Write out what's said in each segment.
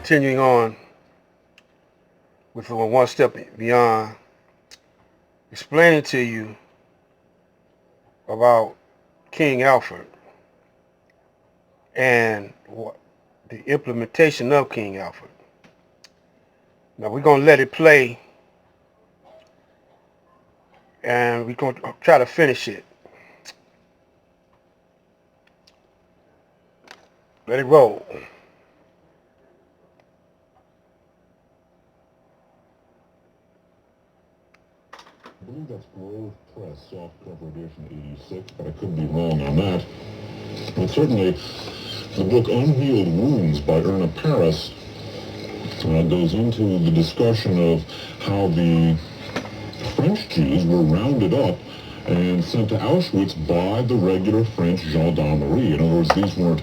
continuing on with one step beyond, explaining to you about King Alfred and the implementation of King Alfred. Now we're going to let it play and we're going to try to finish it. Let it roll. I believe that's Grove Press, softcover edition 86, but I could be wrong on that. But certainly, the book Unhealed Wounds by Erna Paris goes into the discussion of how the French Jews were rounded up and sent to Auschwitz by the regular French gendarmerie. In other words, these weren't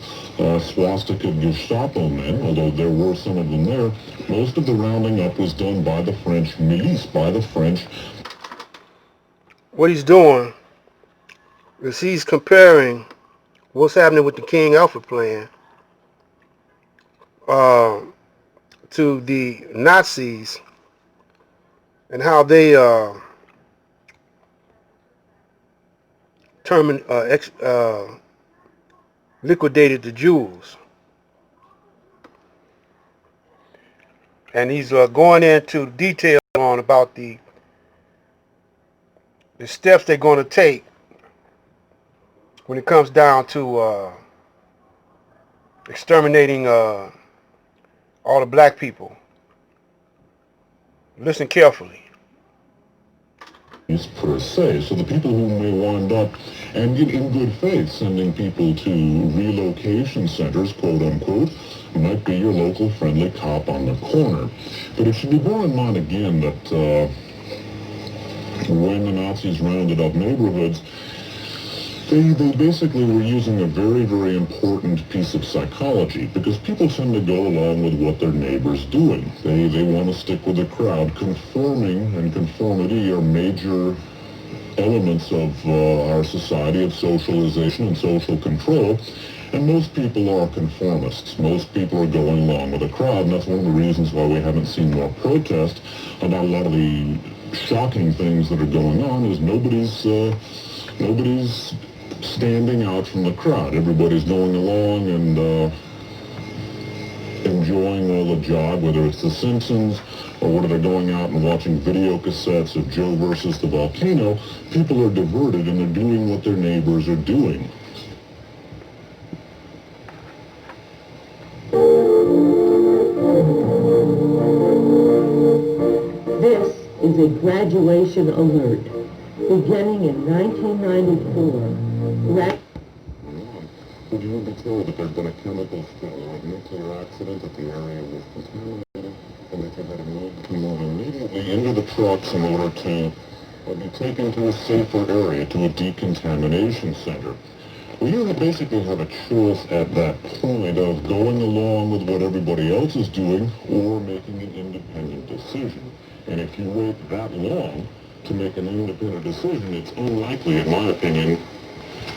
swastika Gestapo men, although there were some of them there. Most of the rounding up was done by the French milice, by the French. What he's doing is he's comparing what's happening with the King Alfred plan to the Nazis and how they liquidated the Jews. And he's going into detail on about the steps they're going to take when it comes down to exterminating all the black people. Listen carefully. Per se, so the people who may wind up, and in good faith, sending people to relocation centers, quote unquote, might be your local friendly cop on the corner. But it should be borne in mind again that when the Nazis rounded up neighborhoods, they basically were using a very, very important piece of psychology, because people tend to go along with what their neighbor's doing. They want to stick with the crowd. Conforming and conformity are major elements of our society, of socialization and social control, and most people are conformists. Most people are going along with the crowd, and that's one of the reasons why we haven't seen more protest about a lot of the shocking things that are going on, is nobody's standing out from the crowd. Everybody's going along and enjoying all the jog, whether it's The Simpsons or whether they're going out and watching video cassettes of Joe versus the volcano. People are diverted and they're doing what their neighbors are doing. This is a graduation alert. Beginning in 1994, Would you be told that there'd been a chemical spill or a nuclear accident, that the area was contaminated, and that they had to move immediately into the trucks in order to be taken to a safer area, to a decontamination center? Well, you basically have a choice at that point of going along with what everybody else is doing or making an independent decision. And if you wait that long to make an independent decision, it's unlikely, in my opinion,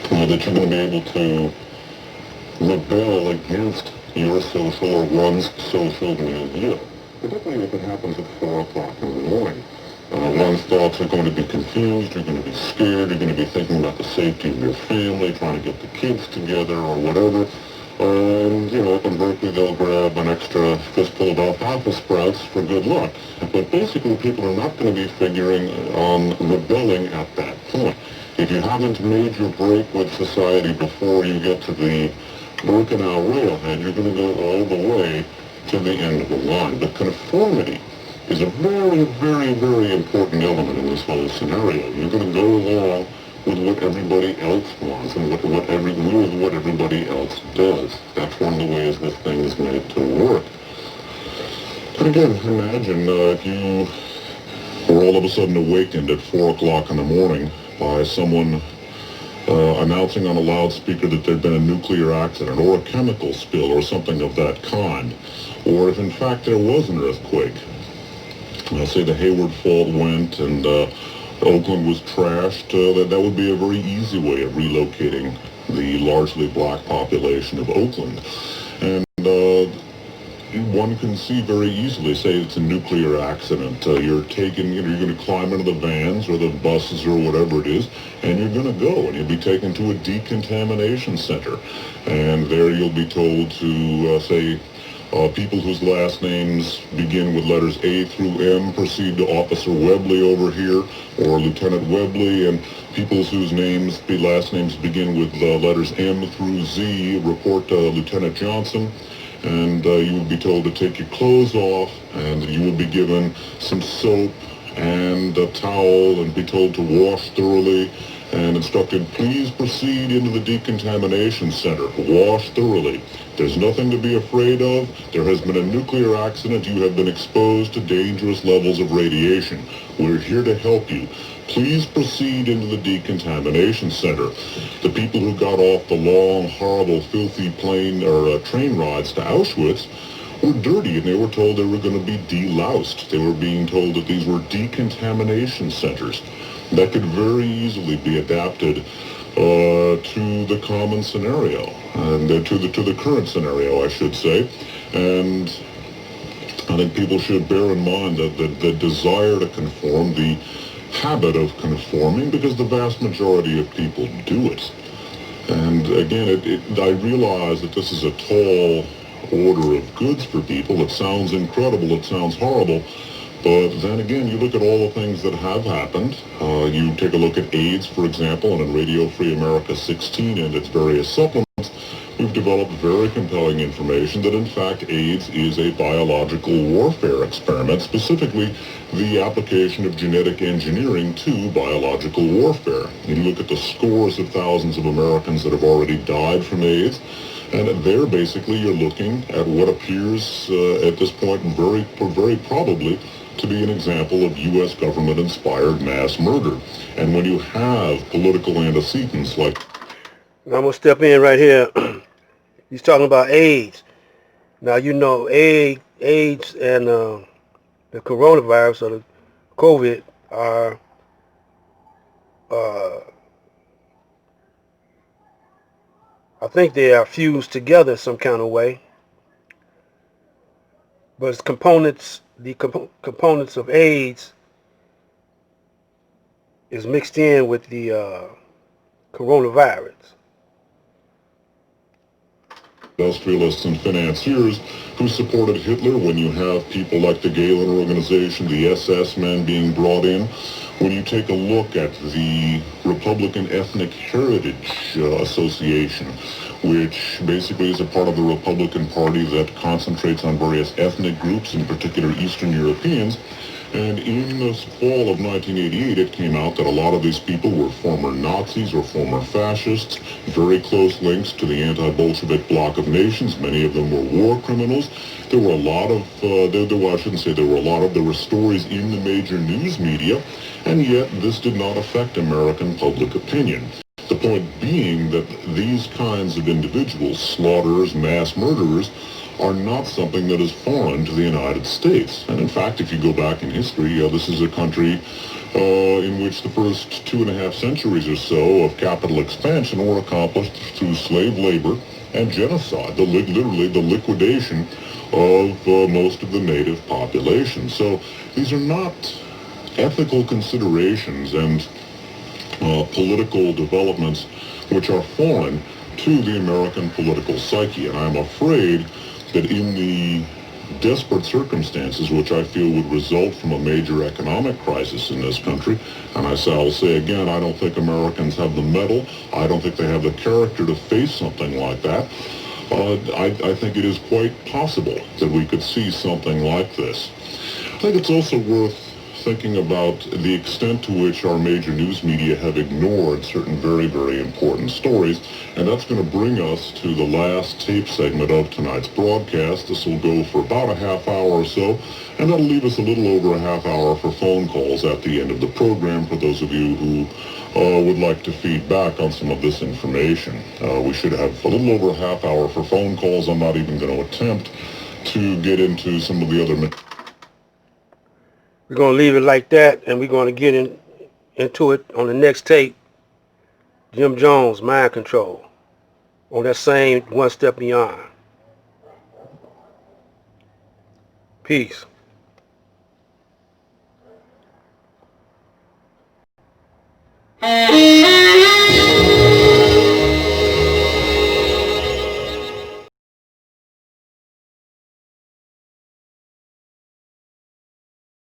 that you're going to be able to rebel against your social or one's social milieu, particularly if it happens at 4 o'clock in the morning. One's thoughts are going to be confused, you're going to be scared, you're going to be thinking about the safety of your family, trying to get the kids together or whatever. And, up in Berkeley they'll grab an extra fistful of alfalfa sprouts for good luck. But basically people are not going to be figuring on rebelling at that point. If you haven't made your break with society before you get to the Birkenau railhead, you're going to go all the way to the end of the line. But conformity is a very, very, very important element in this whole scenario. You're going to go along with what everybody else wants and with what everybody else does. That's one of the ways this thing is made to work. But again, imagine if you were all of a sudden awakened at 4 o'clock in the morning by someone announcing on a loudspeaker that there'd been a nuclear accident or a chemical spill or something of that kind. Or if in fact there was an earthquake. Say the Hayward Fault went and Oakland was trashed, that would be a very easy way of relocating the largely black population of Oakland. And one can see very easily, say it's a nuclear accident. You're going to climb into the vans or the buses or whatever it is, and you're going to go, and you'll be taken to a decontamination center. And there you'll be told to, say, people whose last names begin with letters A through M proceed to Officer Webley over here, or Lieutenant Webley, and people whose last names begin with letters M through Z report to Lieutenant Johnson. And you will be told to take your clothes off, and you will be given some soap and a towel and be told to wash thoroughly, and instructed, please proceed into the decontamination center. Wash thoroughly. There's nothing to be afraid of. There has been a nuclear accident. You have been exposed to dangerous levels of radiation. We're here to help you. Please proceed into the decontamination center. The people who got off the long, horrible, filthy train rides to Auschwitz were dirty, and they were told they were going to be deloused. They were being told that these were decontamination centers that could very easily be adapted to the common scenario, and to the current scenario, I should say. And I think people should bear in mind that the desire to conform, the habit of conforming, because the vast majority of people do it. And again, I realize that this is a tall order of goods for people. It sounds incredible. It sounds horrible. But then again, you look at all the things that have happened. You take a look at AIDS, for example, and in Radio Free America 16 and its various supplements, we've developed very compelling information that, in fact, AIDS is a biological warfare experiment, specifically the application of genetic engineering to biological warfare. You look at the scores of thousands of Americans that have already died from AIDS, and there, basically, you're looking at what appears at this point very probably to be an example of U.S. government-inspired mass murder. And when you have political antecedents like... I'm going to step in right here. He's talking about AIDS. Now, you know, AIDS and the coronavirus or the COVID are I think they are fused together some kind of way. But it's components, the components of AIDS is mixed in with the coronavirus. Industrialists and financiers who supported Hitler, when you have people like the Gehlen Organization, the SS men being brought in, when you take a look at the Republican Ethnic Heritage Association, which basically is a part of the Republican Party that concentrates on various ethnic groups, in particular Eastern Europeans. And in the fall of 1988, it came out that a lot of these people were former Nazis or former fascists, very close links to the anti-Bolshevik bloc of nations. Many of them were war criminals. There were a lot of, there were stories in the major news media, and yet this did not affect American public opinion. The point being that these kinds of individuals, slaughterers, mass murderers, are not something that is foreign to the United States. And in fact, if you go back in history, this is a country in which the first 2.5 centuries or so of capital expansion were accomplished through slave labor and genocide, literally the liquidation of most of the native population. So these are not ethical considerations and political developments which are foreign to the American political psyche. And I'm afraid that in the desperate circumstances which I feel would result from a major economic crisis in this country, and I'll say again, I don't think Americans have the mettle, I don't think they have the character to face something like that. I think it is quite possible that we could see something like this. I think it's also worth thinking about the extent to which our major news media have ignored certain very, very important stories. And that's going to bring us to the last tape segment of tonight's broadcast. This will go for about a half hour or so, and that'll leave us a little over a half hour for phone calls at the end of the program for those of you who would like to feed back on some of this information. We should have a little over a half hour for phone calls. I'm not even going to attempt to get into some of the other... We're going to leave it like that, and we're going to get into it on the next tape. Jim Jones, Mind Control, on that same One Step Beyond. Peace.